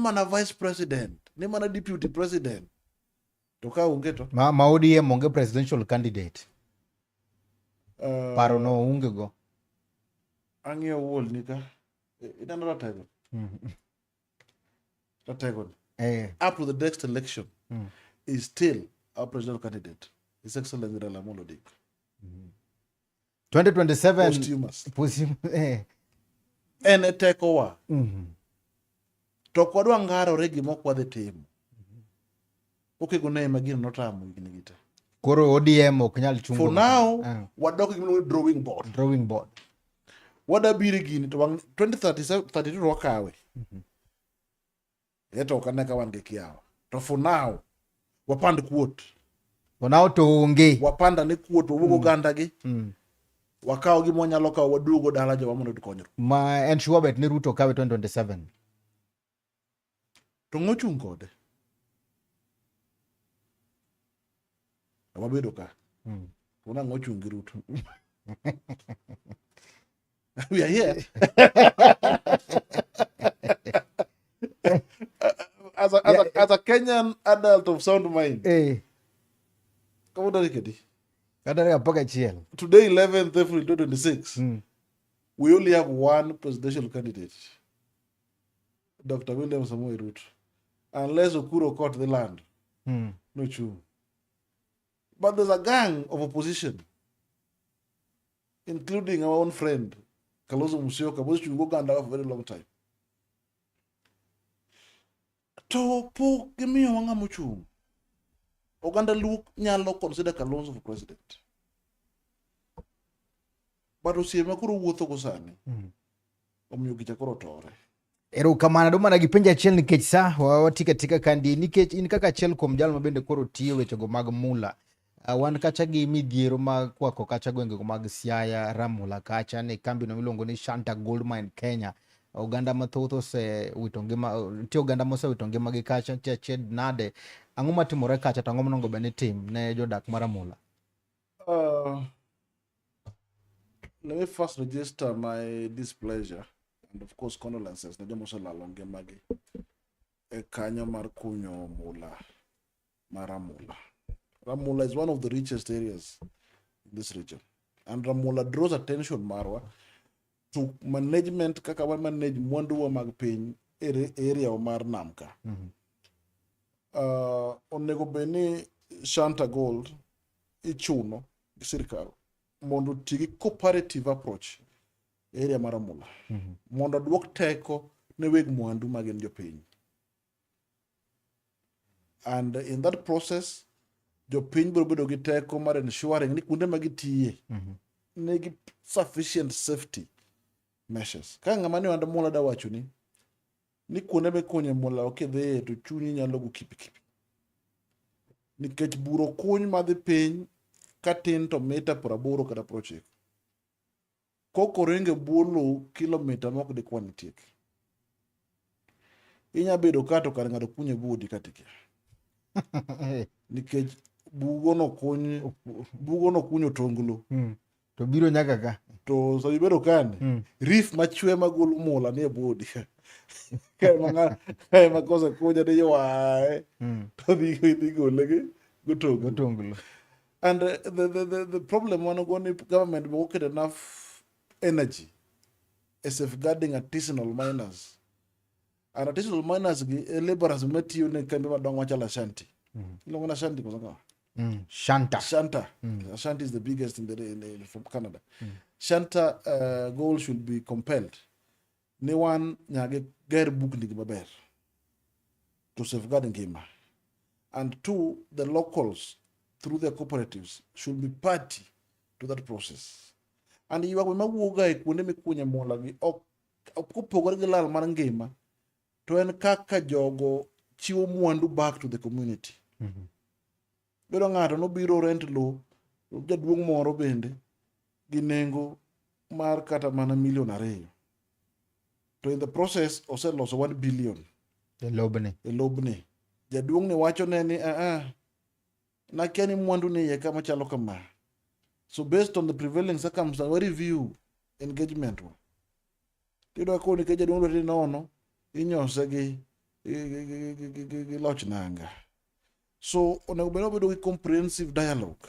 mana vice president, ni mana deputy president. To ka unge to. Ma ODM onge presidential candidate. Paro no unge go. Ang'io wol nika. Inano ratego. Ratego. Up to the next election, is still our presidential candidate. His Excellency Raila Amolo Odinga. 2027. Posthumous. Ene teko wa. To kodwa ngarore gimokwadhi timo. Okegone magino notamo higni gite. Koro ODM ok nyal chungo. For now, wadok gimiluongo drawing board. Drawing board. Wadabiro gini to 2032 wakawe. Eto okane ka wan gi kiawa. To for now, wapand kuot. For now to onge. Wapanda ni kuot wugo ganda gi. Wakaw gi monyalo kaw waduogo dala jowa mondo tukonyro. Ma en sure bet ni Ruto kawe 2027. To ngochung kode. Wabedo ka. Una ngochung gi Ruto. We are here. As a Kenyan adult of sound mind. Come on, Kedi. Today, 11th April 2026, we only have one presidential candidate, Dr. William Samoei Ruto. Unless Okuro caught the land. No true. But there's a gang of opposition, including our own friend, Kalonzo Musyoka, who's been working for a very long time. To po kimi wanga muchung. Oganda look nyalo consider Kalonzo for president. But usiema kuro wuotho gosani. Omiyo gicha koro tore. Ero kamana do mana gipenja achiel nikech sa watika tika kandi nikech in kaka achiel kuom jal mabende koro tiyo wechego mag mula. Wan kacha gi midhiero mag kwako kacha gwengego mag Siaya, Ramula kacha ne kambi no miluongo ni Shanta Gold Mine Kenya. Oganda mathoth osewito ngima, nitie oganda mosewito ngimagi kacha, nitie achiedh nade. Ang'o matimore kacha to ang'o monego bed ni tim ne jodak mar Ramula? Let me first register my displeasure and of course condolences na joma oselalo ngimagi e kanyo mar kunyo mula mar Ramula. Ramula is one of the richest areas in this region. And Ramula draws attention marwa to management kaka wa manage mwandu wa mag piny area mar Namka. Onego beni Shanta Gold ichuno gi sirkal mondo tigi cooperative approach area mar Ramula. Mondo duok teko ne weg mwandu magin jopiny. And in that process, jopiny biro bedo gi teko mar ensuring ni kuonde magitiye nigi sufficient safety measures. Ka ng'ama ne wanda mula da wacho ni kuonde mikunye mula okidhiye to chunyi nyalo go kipi. Nikech buro kuny madhi piny katin to mita 80 kata 90. Koko ringe bolo kilomita mok di kwan tiek. Inya bedo kato kar ng'ado kunye budi katike. Nikech bugo no kunyo tonglo. To biro nyaka ka. To so ibedo kane. Reef machwe magolo mula ni budi. Kaya makosa kunya ni wae. To digo lege gotonglo. And the problem one going government working enough energy is safeguarding artisanal miners. And artisanal miners laborers met you ne kambi madong machala Shanti. Ilongona Shanti kusanga. Shanta. Shanti is the biggest from Canada. Shanta gold should be compelled. Ni one nyage ger book ni maber to safeguard ngima. And two, the locals through their cooperatives should be party to that process. And you are mawuga kuonde mikunya mola gi okupogore gi lal mar ngima to en kaka jogo chiwo mwandu back to the community. Bedo ng'ato no biro rent low jaduong' moro bende gi nengo mar kata mana $2 million. To in the process oseloso 1 billion. E lobne. Jaduong' ni wacho ne ni nakia ni mwandu ni ye kama chalo kama. So based on the prevailing circumstances, we review engagement. Tido ako ni keja duong' lori nono, inyose gi gi loch nanga. So onego bed obedo gi comprehensive dialogue.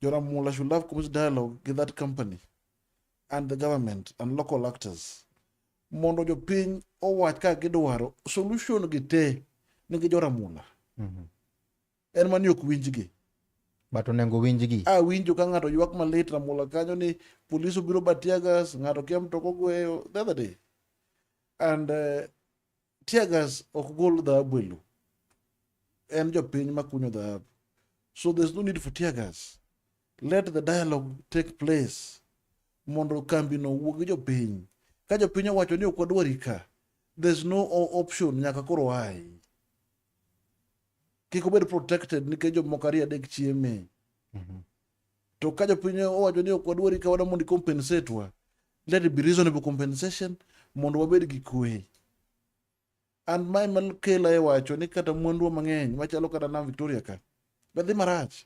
Joramula should have comprehensive dialogue with that company and the government and local actors. Mondo jopiny owach ka gidwaro solution gi te nigi joramula. En mani ok winjgi. But onego winjgi. Winjo ka ng'ato ywak malit Ramula kanyo ni polis obiro ba tear gas, ng'ato kia mtoko gweyo the other day. And tear gas ok gol dhahabu e lo. En jopiny makunyo dhahabu. So there's no need for tear gas. Let the dialogue take place. Mondo kambi no wuog gi jopiny. Ka jopiny owacho ni ok wadwari ka, there's no option nyaka koro ai. Kik obed protected nikech jomoko ariyo adek chieme. To ka jopiny owacho ni ok wadwari ka mondo compensate wa, let it be reasonable compensation mondo wabed gi kwe. And my malkela e wacho ni kata mwandu mang'eny machalo kata Nam Victoria ka bedhi marach.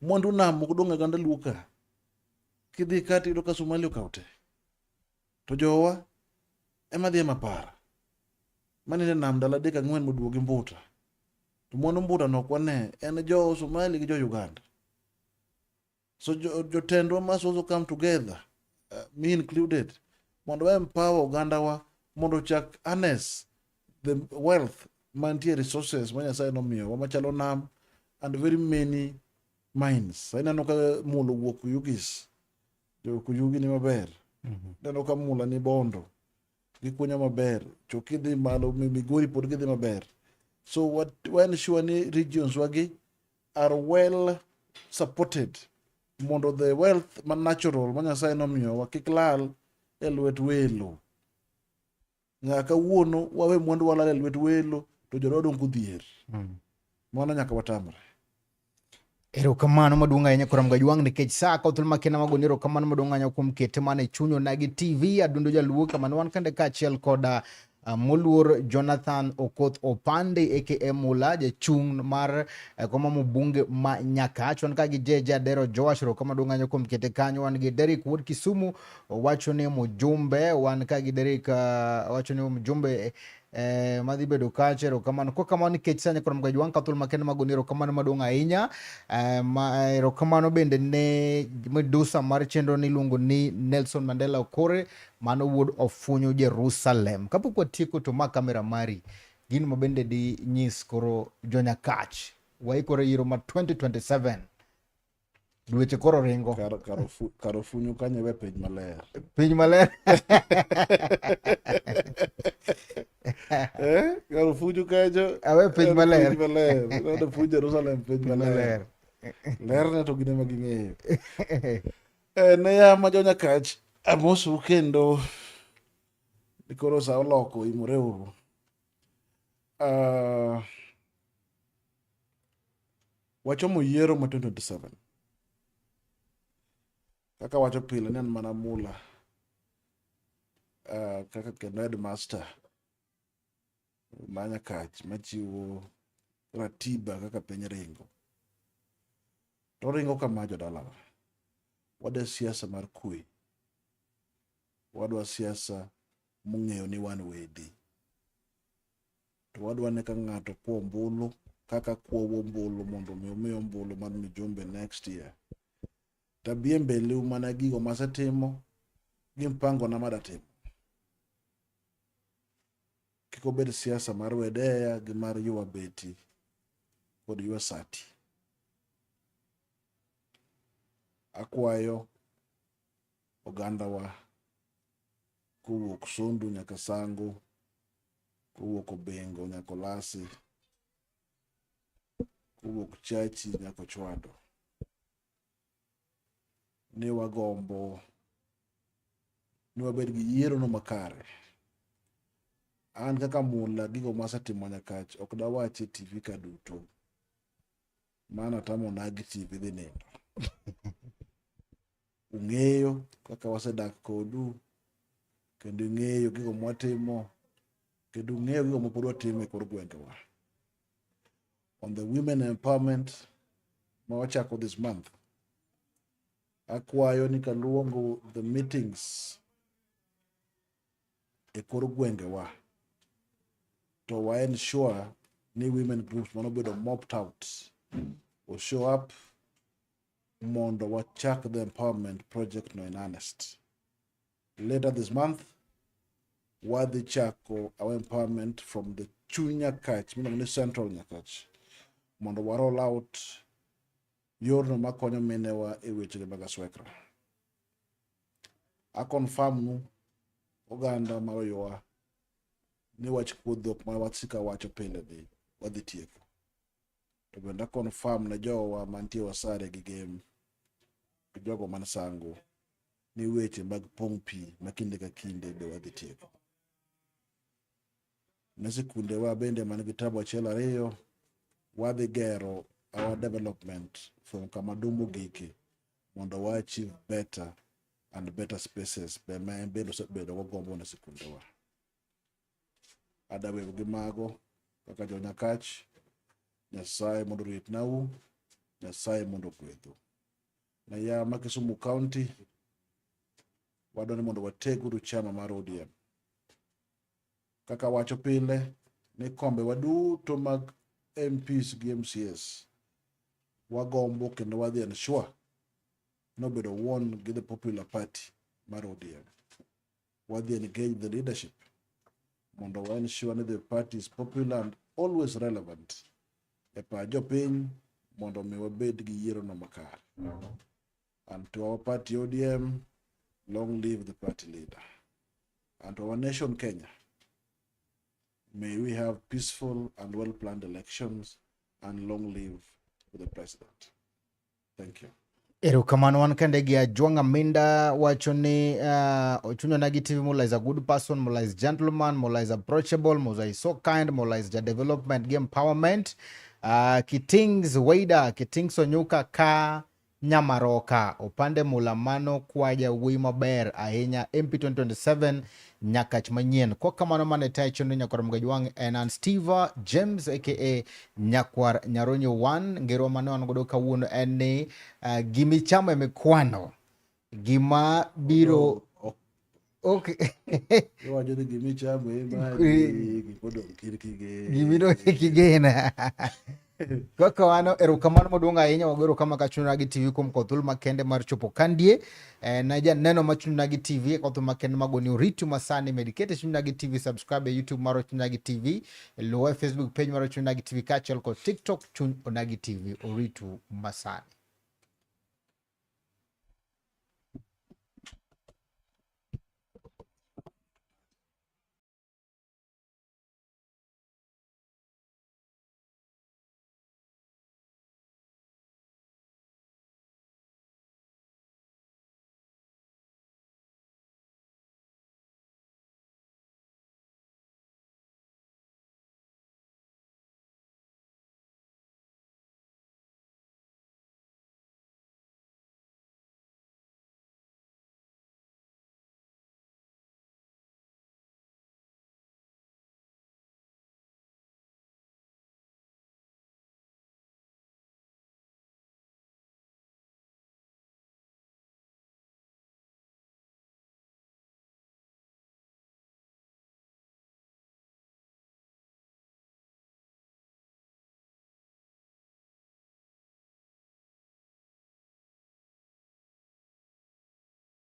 Mwandu nam ok dong' e ganda luo ka. Kidhi kati iyudo ka Somali okawo te. To jowa ema dhi ema para. Manene nam dala 3-4 moduogi mbuta. To mwandu mbuta no ok wane, en jo Somali gi jo Uganda. So jotendwa must also come together, me included, mondo empower Uganda wa, mondo chak harness the wealth mantie resources ma Nyasaye nomiyo wa machalo nam and very many mines. Ineno ka mula wuok Yugis, jo Kuyugi ni maber. Ineno ka mula ni Bondo, gikunyo maber. Chokidhi malo Migori pod gidhi maber. So when sure ni regions wagi are well supported, mondo the wealth man natural ma Nyasaye nomiyo wa kik lal e lwet welo. Nyaka wuono wawe mwandu walal e lwet welo to jodo dong' kudhier. Mano nyaka watamre. Erokamano maduong' ahinya kuom gajwang' nikech sa ka othul makena magoni erokamano maduong' ahinya kuom kete mana e chunyo nagi TV adundo jaluo kamano wan kende kaachiel koda moluor Jonathan Okoth Opande aka Mula jachung' mar koma mbunge ma Nyakach. Wan ka gi Jeje Adero Joash erokamano maduong' ahinya kuom kete kanyo. Wan gi Derek Wood Kisumu wacho ni mjumbe. Wan ka gi Derek wacho ni mjumbe madhi bedo kache erokamano kokamano nikech sanya kuom gajwang' ka othul makena magoni erokamano maduong' ahinya. Erokamano bende ne Medusa mar chenro niluongo ni Nelson Mandela Okore mano wuod Ofunyo Jerusalem. Kapok watieko to ma kamera mari gin ma bende di nyis koro jo Nyakach waikore yiero ma 2027 dweche koro ringo. Karo Funyo kanyo we piny maler. Piny maler. Karo Funyo kanyo awe piny maler. Piny maler. Nado Funyo Jerusalem piny maler. Ler ne to gine ma ging'eyo. Ne ya ma jo Nyakach amosu kendo koro sa oloko imore uru. Wachomo yiero ma 2027. Kaka wacho pile ni an mana Mula kaka kendo headmaster ma Nyakach machiwo ratiba kaka piny ringo. To ringo kama jodalawa. Wadwa siasa mar kwe. Wadwa siasa mung'eyo ni wan wedi. To wadwa ne ka ng'ato kuo ombulu kaka kuowo ombulu mondo omiyo ombulu man mijumbe next year. Tabie mbele mana gigo masetimo gi mpango na madatimo. Kik obed siasa mar wedeya gi mar yua beti kod yua sati. Akwayo oganda wa kowuok Sondu nyaka Sango, kowuok Obengo nyaka Olasi, kowuok Chachi nyaka Ochwado, ni wagombo ni wabed gi yiero no makare. An kaka Mula gigo masetimo Nyakach ok dawache TV ka duto. Mana tamo nagi TV dhi nindo. Ung'eyo kaka wasedak kodu, kendo ung'eyo gigo mwatimo, kendo ung'eyo gigo mapod watimo e kor gwengewa. On the women empowerment ma wachako this month, akwayo ni kaluongo the meetings e kor gwengewa to ensure new women groups mano bedo mopped out will show up mondo wachak the empowerment project no in earnest. Later this month, wadhi chako our empowerment from the chuny Nyakach, the central Nyakach, mondo wa roll out yorno makonyo minewa e wechege mag aswekra. A confirm nu oganda maroyowa ni wach kuodhok ma wasika wacho pile dhi wadhi tieko. To bende confirm na jowa mantie wasare gi game gi jogo man sango ni weche mag pong' pi ma kinde ka kinde be wadhi tieko. Ne sikunde wa bende man gi tabu achiel ariyo wadhi gero our development from kama dumbo gike mondo wa achieve better and better spaces be ma bedo wagombo ne sikunde wa. Adawe gi mago kaka jo Nyakach, Nyasaye mondo rit nau, Nyasaye mondo gwedhu. Na ya ma Kisumu County wadwani mondo wateguru chama mar ODM. Kaka wacho pile ni kombe waduto mag MPs gi MCS wagombo kendo wadhi ensure nobedo won gi the popular party mar ODM. Wadhi engage the leadership mondo wa ensure that the party is popular and always relevant e pa jopiny mondo mi wabed gi yiero no makare. And to our party ODM, long live the party leader. And to our nation Kenya, may we have peaceful and well-planned elections and long live the president. Thank you. Erokamano wan kende gi Ajwang' Aminda wacho ni Ochunyo Nagi TV Mola is a good person, Mola is gentleman, Mola is approachable, Mola is so kind, Mola is the development gi empowerment. Kitings Waida, Kitings Onyuka ka Nyamaroka, opande Mola mano kwaja wuoyi maber ahinya MP 2027 Nyakach manyien. Kwa kamano mane tayo ni Nyakwar Mgajwang' and Steve James aka Nyakwar Nyaronyo 1 ngero mane wan godo kawuono en ni gimi chamo emekwano gima biro okay Wajo ni gimi chamo gimiro kigena kaka wano erokamano maduong' ahinya wagero kama ka Chuny Nagi TV kuom kothul makende mar chopo kandie na janeno ma Chuny Nagi TV kothul makende magoni uritu masani medikete Chuny Nagi TV subscribe YouTube maro Chuny Nagi TV luwe Facebook page maro Chuny Nagi TV kaachiel kod TikTok Chuny Nagi TV uritu masani.